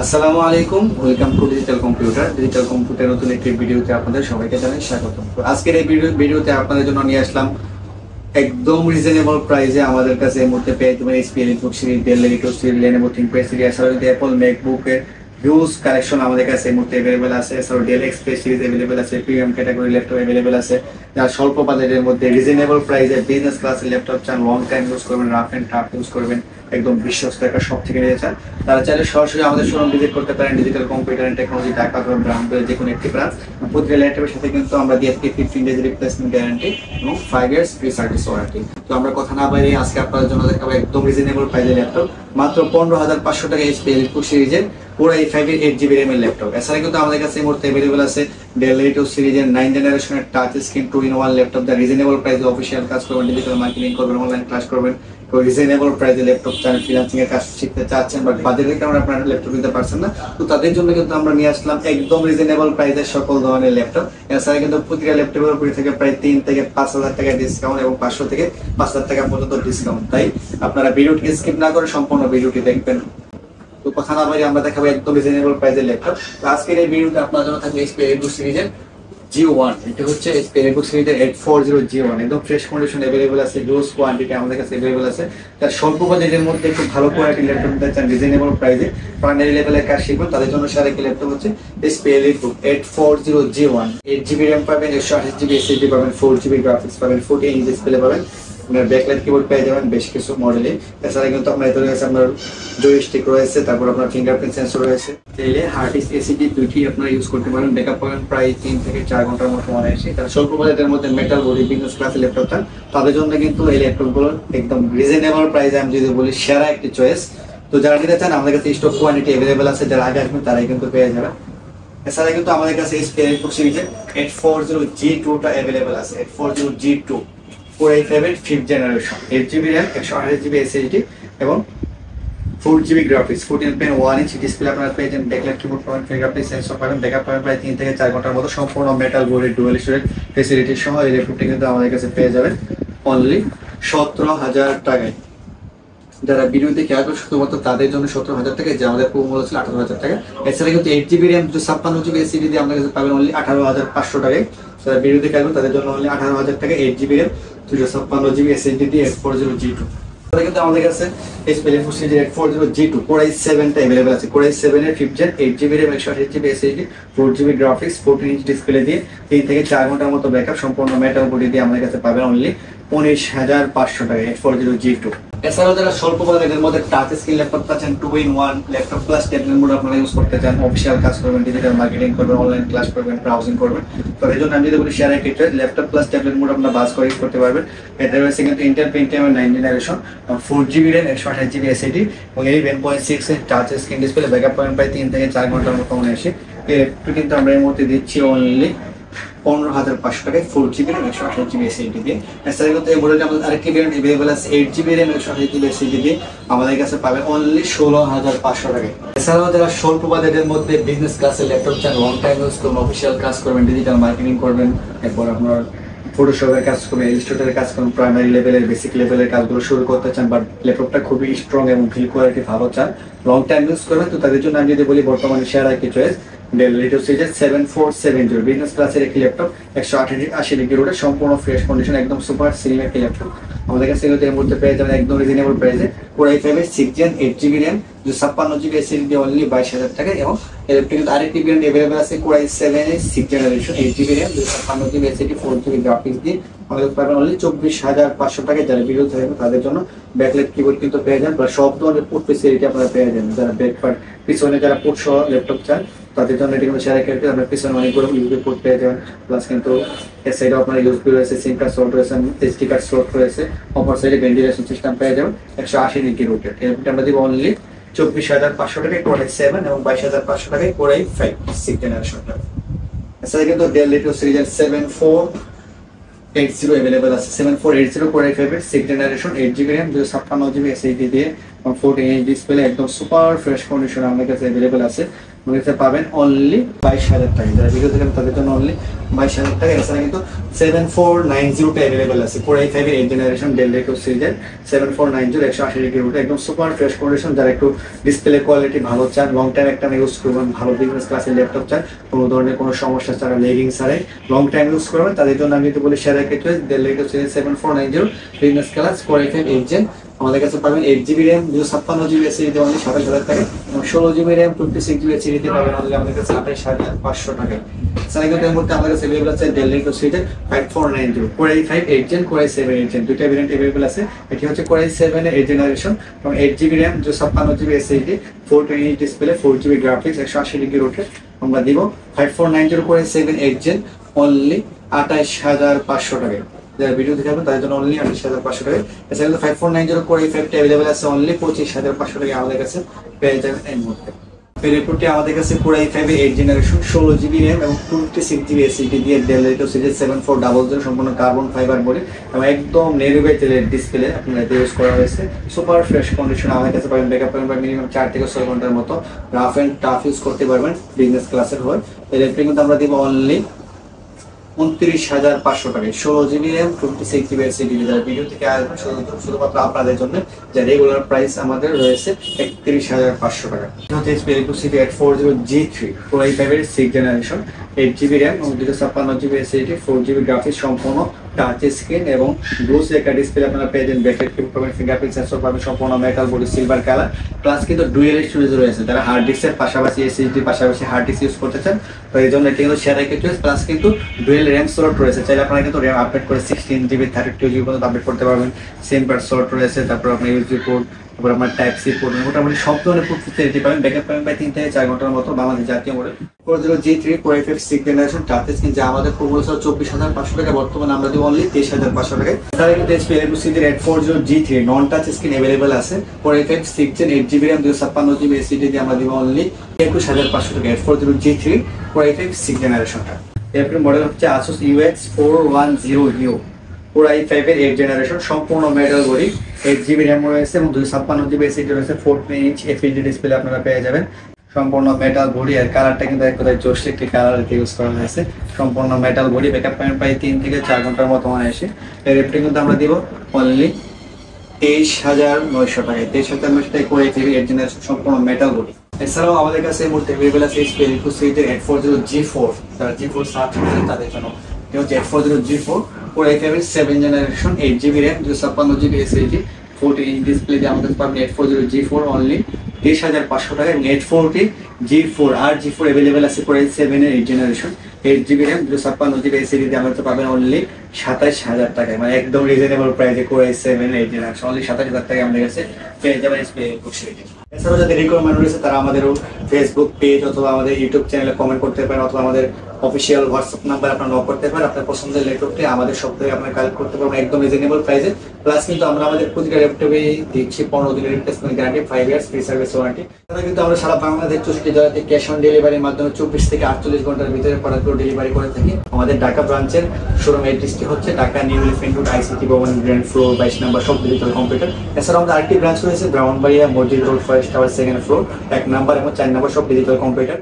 আসসালামু আলাইকুম, welcome to digital computer. Digital computer নতুন একটি ভিডিওতে আপনাদের সবাইকে জানাই স্বাগতম। তো আজকের এই ভিডিওতে আপনাদের জন্য নিয়ে আসলাম একদম রিজনেবল প্রাইসে আমাদের কাছে এই মুহূর্তে পেয়ে যাবেন HP EliteBook series, Dell EliteBook series, Lenovo ThinkPad series, এছাড়াও যদি অ্যাপল ম্যাকবুকের হিউজ কালেকশন আমাদের কাছে এই মুহূর্তে অ্যাভেলেবেল আছে। এছাড়াও ডেল এক্সপ্রেস সিরিজ অ্যাভেলেবেল আছে, প্রিমিয়াম ক্যাটাগরি ল্যাপটপ অ্যাভেলেবেল আছে, যারা স্বল্প বাজেটের মধ্যে রিজনেবল প্রাইসে বিজনেস ক্লাসের ল্যাপটপ চান, লং টাইম ইউজ করবেন, রাফ অ্যান্ড টাফ ইউজ করবেন, একদম বিশ্বস্ত একটা শপ থেকে নিয়ে চান, তারা চাইলে সরাসরি আমাদের শোরুম ভিজিট করতে পারেন। Digital computer and technology Dhaka অথবা ব্রাহ্মণবাড়িয়ার যে কোনো একটি ব্রাঞ্চ। প্রতিটা ল্যাপটপের সাথে কিন্তু আমরা দিয়ে থাকি 15 ডেজ রিপ্লেসমেন্ট গ্যারান্টি এবং 5 ইয়ার্স ফ্রি সার্ভিস ওয়ারেন্টি। তো আমরা কথা না বাড়িয়ে আজকে আপনাদের জন্য দেখাবো একদম রিজনেবল প্রাইসের ল্যাপটপ, মাত্র 15,500 টাকা এইচপি এলিটবুক সিরিজের পুরো i5 এর 8GB RAM এর ল্যাপটপ। এছাড়া কিন্তু আমাদের কাছে এই মুহূর্তে অ্যাভেলেবল আছে ডেল এলিটবুক সিরিজের 9 জেনারেশনের টাচ স্ক্রিন 2-in-1 ল্যাপটপ, যা রিজনেবল প্রাইসে অফিসিয়াল কাজ করবেন, ডিজিটাল মার্কেটিং করবেন, অনলাইন ক্লাস করবেন। তো রিজনেবল প্রাইসে ল্যাপটপ চান, ফ্রিল্যান্সিং এর কাজ শিখতে চাচ্ছেন বাট বাজেটের কারণে আপনারা ল্যাপটপ নিতে পারছেন না, তো তাদের জন্য কিন্তু আমরা নিয়ে আসলাম একদম রিজনেবল প্রাইসে সকল ধরনের ল্যাপটপ। এছাড়া কিন্তু প্রতিটা ল্যাপটপের উপরে থেকে প্রায় 3 থেকে 5,000 টাকা ডিসকাউন্ট এবং 500 থেকে 5,000 টাকা পর্যন্ত ডিসকাউন্ট। তাই আপনারা ভিডিওটি স্কিপ না করে সম্পূর্ণ ভিডিওটি দেখবেন। তো কথা না বলে আমরা দেখাবো একদম রিজনেবল প্রাইসের ল্যাপটপ। আজকের এই ভিডিওতে আপনার জন্য থাকবে এইচপি এলিটবুক সিরিজের G1। এটা হচ্ছে এইচপি এলিটবুক সিরিজের 840 G1, একদম ফ্রেশ কন্ডিশন অ্যাভেলেবল আছে, হিউজ কোয়ান্টিটি আমাদের কাছে অ্যাভেলেবল আছে। তার স্বল্প বাজেটের মধ্যে একটু ভালো কোয়ালিটির ল্যাপটপ নিতে চান রিজনেবল প্রাইসে, প্রাইমারি লেভেলের কাজ শিখবেন, তাদের জন্য সেরা একটি ল্যাপটপ হচ্ছে HP EliteBook 840 G1। 8GB RAM পাবেন, 128GB SSD পাবেন, 4GB গ্রাফিক্স পাবেন, 14 ইঞ্চ ডিসপ্লে পাবেন, ব্যাকলাইট কিবোর্ড পেয়ে যাবেন বেশ কিছু মডেলে। এছাড়া কিন্তু আপনার এদের কাছে আপনার জয়স্টিক রয়েছে, তারপর আপনার ফিঙ্গারপ্রিন্ট সেন্সর রয়েছে। চাইলে হার্ড ডিস্ক এসএসডি দুইটি আপনারা ইউজ করতে পারেন। ব্যাকআপ পাবেন প্রায় 3 থেকে 4 ঘন্টার মতো মনে আসে। তারা স্বল্প বাজেটের মধ্যে মেটাল বডি বিজনেস ক্লাসের ল্যাপটপ চান, তাদের জন্য কিন্তু এই ল্যাপটপগুলো একদম রিজনেবল প্রাইসে আমি যদি বলি সেরা একটি চয়েস। তো যারা নিতে চান আমাদের কাছে স্টক কোয়ান্টিটি অ্যাভেলেবেল আছে, যারা আগে আসবেন তারাই কিন্তু পেয়ে যাবেন। এছাড়া কিন্তু আমাদের কাছে এইচপি এলিটবুক সিরিজের 840 G2 টা অ্যাভেলেবেল আছে। 840 G2 পুরো i5 এর 5th generation, 8GB RAM, 128GB SSD এবং 4GB গ্রাফিক্স, 14.1 ইঞ্চ ডিসপ্লে আপনারা পেয়ে যাবেন, ব্যাকলাইট কিবোর্ড পাবেন, ফিঙ্গারপ্রিন্ট সেন্সর পাবেন, ব্যাকআপ পাবেন প্রায় 3 থেকে 4 ঘন্টার মতো, সম্পূর্ণ metal body dual storage facility সহ এই ল্যাপটপটি কিন্তু আমাদের কাছে পেয়ে যাবেন অনলি 17,000 টাকায়। যারা ভিডিও দেখে আসবে শুধুমাত্র তাদের জন্য 17,000 টাকা, যে আমাদের পুরো মূল্য ছিল 18,000 টাকা। এছাড়া কিন্তু 8GB RAM 56GB SSD দিয়ে আমাদের কাছে পাবেন অনলি 18,500 টাকায়। যারা ভিডিও দেখে আসবেন তাদের জন্য অনলি 18,000 টাকা 8GB RAM 256GB SSD দিয়ে 840 G2। কিন্তু আমাদের কাছে এইচপি এলিটবুক সিরিজের 840 G2 Core i7 টা अवेलेबल আছে। Core i7 এর 5th gen, 8GB RAM, 128GB SSD, 4GB graphics, 14 inch display দিয়ে 3 থেকে 4 ঘন্টার মতো ব্যাকআপ, সম্পূর্ণ মেটাল বডি দিয়ে আমাদের কাছে পাবেন অনলি 19,500 টাকা 840 G2। এছাড়াও যারা স্বল্প বাজেটের মধ্যে টাচ স্ক্রিন ল্যাপটপ চাচ্ছেন, 2-in-1 laptop plus tablet mode আপনারা ইউজ করতে চান, অফিসিয়াল কাজ করবেন, ডিজিটাল মার্কেটিং করবেন, অনলাইন ক্লাস করবেন, ব্রাউজিং করবেন, তো এই জন্য আমি যদি বলি শেয়ার একটা ল্যাপটপ প্লাস ট্যাবলেট মোড আপনারা বাস করে ইউজ করতে পারবেন। এটা রয়েছে কিন্তু Intel Pentium 9 generation, 4GB RAM, 128GB SSD এবং 11.6 inch touch screen display, backup পাবেন প্রায় 3 থেকে 4 ঘন্টার মতো মনে আসে। এর কিন্তু আমরা এর মধ্যে দিচ্ছি অনলি 15,500 টাকায় 4GB RAM, 128GB SSD দিয়ে। এছাড়া কিন্তু এই মডেলটা আমাদের আরেকটি ভেরিয়েন্ট अवेलेबल আছে 8GB RAM, 128GB SSD দিয়ে আমাদের কাছে পাবেন অনলি 16,500 টাকায়। এছাড়াও যারা স্বল্প বাজেটের মধ্যে বিজনেস ক্লাসের ল্যাপটপ চান, লং টাইম ইউজ করবেন, অফিসিয়াল কাজ করবেন, ডিজিটাল মার্কেটিং করবেন, এরপর আপনার ফটোশপের কাজ করবেন, ইলাস্ট্রেটরের কাজ করবেন, প্রাইমারি লেভেলের বেসিক লেভেলের কাজগুলো শুরু করতে চান বাট ল্যাপটপটা খুবই স্ট্রং এবং বিল্ড কোয়ালিটি ভালো চান, লং টাইম ইউজ করবেন, তো তাদের জন্য আমি যদি বলি বর্তমানে সেরা একটি চয়েস ডেল এলিটবুক সিরিজের 7470 বিজনেস ক্লাসের একটি ল্যাপটপ, 180 ডিগ্রি রোডে, সম্পূর্ণ ফ্রেশ কন্ডিশন, একদম সুপার সিলিং একটি ল্যাপটপ আমাদের কাছে এর মধ্যে পেয়ে যাবেন একদম রিজনেবল প্রাইসে। Core i5 এর 6th gen, 8GB RAM, 56GB SSD দিয়ে অনলি 22,000 টাকা এবং ইলেকট্রিক আরেকটি ভেরিয়েন্ট अवेलेबल আছে Core i7 এর 6th generation, 8GB RAM, 56GB SSD, 4GB graphics দিয়ে আমাদের পাবেন অনলি 24,500 টাকায়। যারা ভিডিও থাকবে তাদের জন্য ব্যাকলাইট কিবোর্ড কিন্তু পেয়ে যান বা সব ধরনের পোর্ট ফেসিলিটি আপনারা পেয়ে যাবেন। যারা ব্যাকপার্ট পিছনে যারা পোর্ট সহ ল্যাপটপ চান তাদের জন্য এটি কিন্তু সেরা একটা, আপনার পিছনে অনেকগুলো ইউএসবি পোর্ট পেয়ে যাবেন, প্লাস কিন্তু এর সাইডে আপনার ইউএসবি রয়েছে, সিম কার্ড স্লট রয়েছে, এসডি কার্ড স্লট রয়েছে, অপর সাইডে ভেন্টিলেশন সিস্টেম পেয়ে যাবেন 180 ডিগ্রি রোটেট। এরপর আমরা দিব অনলি 24,500 টাকায় Core i7 এবং 22,500 টাকায় Core i5 6th জেনারেশন। এছাড়া কিন্তু ডেল এলিটবুক সিরিজের 7480 अवेलेबल আছে। 7480 Core i5 এর 6th generation, 8GB RAM, 256GB SSD দিয়ে 14 ইঞ্চ ডিসপ্লে একদম সুপার ফ্রেশ কন্ডিশন আমাদের কাছে অ্যাভেলেবেল আছে। আমাদের কাছে পাবেন অনলি 22,000 টাকা। যারা ভিডিও দেখেন তাদের জন্য অনলি 22,000 টাকা। এছাড়া কিন্তু 7490 অ্যাভেলেবেল আছে। Core i5 এর 8th জেনারেশন ডেল রেকো সিরিজের 7490 180 ডিগ্রি রুটে একদম সুপার ফ্রেশ কন্ডিশন। যারা একটু ডিসপ্লে কোয়ালিটি ভালো চান, লং টাইম একটা ইউজ করবেন, ভালো বিজনেস ক্লাসের ল্যাপটপ চান, কোনো ধরনের কোনো সমস্যা ছাড়া, লেগিং ছাড়াই লং টাইম ইউজ করবেন, তাদের জন্য আমি তো বলি শেয়ার চয়েস ডেল রেকো series 7490 business class Core i5 8th gen. আমাদের কাছে পাবেন 8GB RAM 256GB SSD only 27,000 টাকা এবং 16GB র্যাম 26GB এসএসডি পাবেন অনলি আমাদের কাছে 28,500 টাকায়। এছাড়া কিন্তু এর মধ্যে আমাদের কাছে अवेलेबल আছে ডেল রেকো সিরিজের 5490 Core i5 8th gen Core i7 8th gen দুইটা ভেরিয়েন্ট अवेलेबल আছে। এটি হচ্ছে Core i7 এর 8th জেনারেশন এবং 8GB RAM 256GB SSD 420 inch display 4GB graphics 180 degree রোটে আমরা দিব 5490 Core i7 8th gen only 28,500 টাকায়। যারা ভিডিও দেখাবেন তাদের জন্য অনলি 28,500 টাকা। এছাড়া 5490 Core i5 অ্যাভেলেবল আছে অনলি 25,500 টাকা আমাদের কাছে পেয়ে যাবেন এই মুহূর্তে। ল্যাপটপটি আমাদের কাছে Core i5 8th generation 16GB RAM এবং 26GB এসএসডি দিয়ে ডেল রেকো সিরিজ 7400 সম্পূর্ণ কার্বন ফাইবার বডি এবং একদম নেভিগেটেড ডিসপ্লে আপনারা ইউজ করা হয়েছে। সুপার ফ্রেশ কন্ডিশন আমাদের কাছে পাবেন। ব্যাকআপ পাবেন মিনিমাম 4 থেকে 6 ঘন্টার মতো। রাফ এন্ড টাফ ইউজ করতে পারবেন বিজনেস ক্লাসের হয়। এই ল্যাপটপটি কিন্তু আমরা দিব অনলি 29,500 টাকায় 16GB র্যাম 26GB এসএসডি। যারা ভিডিও থেকে আসবেন শুধুমাত্র আপনাদের জন্য, যা রেগুলার প্রাইস আমাদের রয়েছে 31,500 টাকা। হচ্ছে HP Lenovo C840G3 Core i5 এর 6th জেনারেশন 8GB র্যাম এবং 256GB এসএসডি 4GB গ্রাফিক্স সম্পূর্ণ টাচ স্ক্রিন এবং ব্লু একটা ডিসপ্লে আপনারা পেয়ে যাবেন। ব্যাকলাইট কিবোর্ড পাবেন, ফিঙ্গারপ্রিন্ট সেন্সর পাবেন, সম্পূর্ণ metal body silver colour plus কিন্তু ডুয়েল স্টোরেজ রয়েছে। যারা হার্ড ডিস্কের পাশাপাশি এসএসডি পাশাপাশি হার্ড ডিস্ক ইউজ করতে চান তো এই জন্য এটি কিন্তু শেয়ার চয়েস প্লাস কিন্তু ডুয়েল র্যাম স্লট রয়েছে। চাইলে আপনারা কিন্তু র্যাম আপডেট করে 16GB 32GB পর্যন্ত আপডেট করতে পারবেন। সেম পার স্লট রয়েছে, তারপর আপনার ইউএসবি পোর্ট, তারপর আপনার টাইপ সি পোর্ট, মোটামুটি সব ধরনের পোর্ট ফেসিলিটি পাবেন। ব্যাকআপ পাবেন প্রায় 3 থেকে 4 ঘন্টার মতো। বাংলাদেশ জাতীয় model 40G3 Core i5 6th generation touch screen যা আমাদের পূর্ব ছিল 24,500 টাকা, বর্তমানে আমরা দিব অনলি 23,500 টাকায়। তার কিন্তু HP Lenovo C840G3 non touch screen available আছে। Core i5 6th gen 8GB RAM 256GB SSD দিয়ে আমরা দিব অনলি 21,500 টাকা 840G3 Core i5 6th জেনারেশনটা। এর মডেল হচ্ছে Asus UX 410U Core i5 এর 8th জেনারেশন সম্পূর্ণ মেটাল বডি 8GB র্যাম রয়েছে এবং 256GB এসএসডি রয়েছে। 14 ইঞ্চ এফএইচডি ডিসপ্লে আপনারা পেয়ে যাবেন। সম্পূর্ণ মেটাল বডি আর কালারটা কিন্তু এক কথায় জোশ একটি কালার ইউজ করা হয়েছে। সম্পূর্ণ মেটাল বডি ব্যাকআপ পাবেন প্রায় 3 থেকে 4 ঘন্টার মতো মানে এসে। এর রেটটা কিন্তু আমরা দিব অনলি 23,900 টাকায় 23,900 টাকায় Core i5 8th জেনারেশন সম্পূর্ণ মেটাল বডি। এছাড়াও আমাদের কাছে এই মুহূর্তে अवेलेबल আছে HP Lenovo C840G4 যারা G4 সার্চ করেন তাদের জন্য। এটা হচ্ছে 840G4 Core i5 এর 7th generation 8GB RAM 256GB SSD 14 inch display দিয়ে আমাদের পাবেন 840G4 অনলি 23,500 টাকায়। 840G4 আর G4 अवेलेबल আছে Core i7 এর 8th generation 8GB RAM 256GB SSD দিয়ে আমাদের পাবেন অনলি 27,000 টাকায়, মানে একদম রিজনেবল প্রাইসে Core i7 এর 8th জেনারেশন অনলি 27,000 টাকায় আমাদের কাছে পেয়ে যাবেন HP Lenovo সিরিজ। এছাড়াও যাদের রিকোয়ারমেন্ট রয়েছে তারা আমাদেরও ফেসবুক পেজ অথবা আমাদের ইউটিউব চ্যানেলে কমেন্ট করতে পারেন অথবা আমাদের অফিসিয়াল হোয়াটসঅ্যাপ নাম্বার আপনারা নক করতে পারেন। আপনার পছন্দের ল্যাপটপটি আমাদের সব থেকে আপনারা কালেক্ট করতে পারবেন একদম রিজনেবল প্রাইসে। প্লাস কিন্তু আমরা আমাদের প্রতিটা ল্যাপটপে দিচ্ছি 15 দিনের replacement guarantee, 5 years free service warranty. তারা কিন্তু আমরা সারা বাংলাদেশ 64 জেলাতে ক্যাশ অন ডেলিভারির মাধ্যমে 24 থেকে 48 ঘন্টার ভিতরে প্রোডাক্টগুলো ডেলিভারি করে থাকি। আমাদের ঢাকা ব্রাঞ্চের শোরুম অ্যাড্রেসটি হচ্ছে Dhaka new elephant road ICT ভবন গ্রাউন্ড ফ্লোর 22 নম্বর সব ডিজিটাল কম্পিউটার। এছাড়াও আমাদের আরেকটি ব্রাঞ্চ রয়েছে ব্রাউনবাড়িয়া মসজিদ road 1st tower 2nd floor 1 নম্বর এবং 4 নম্বর সব ডিজিটাল কম্পিউটার।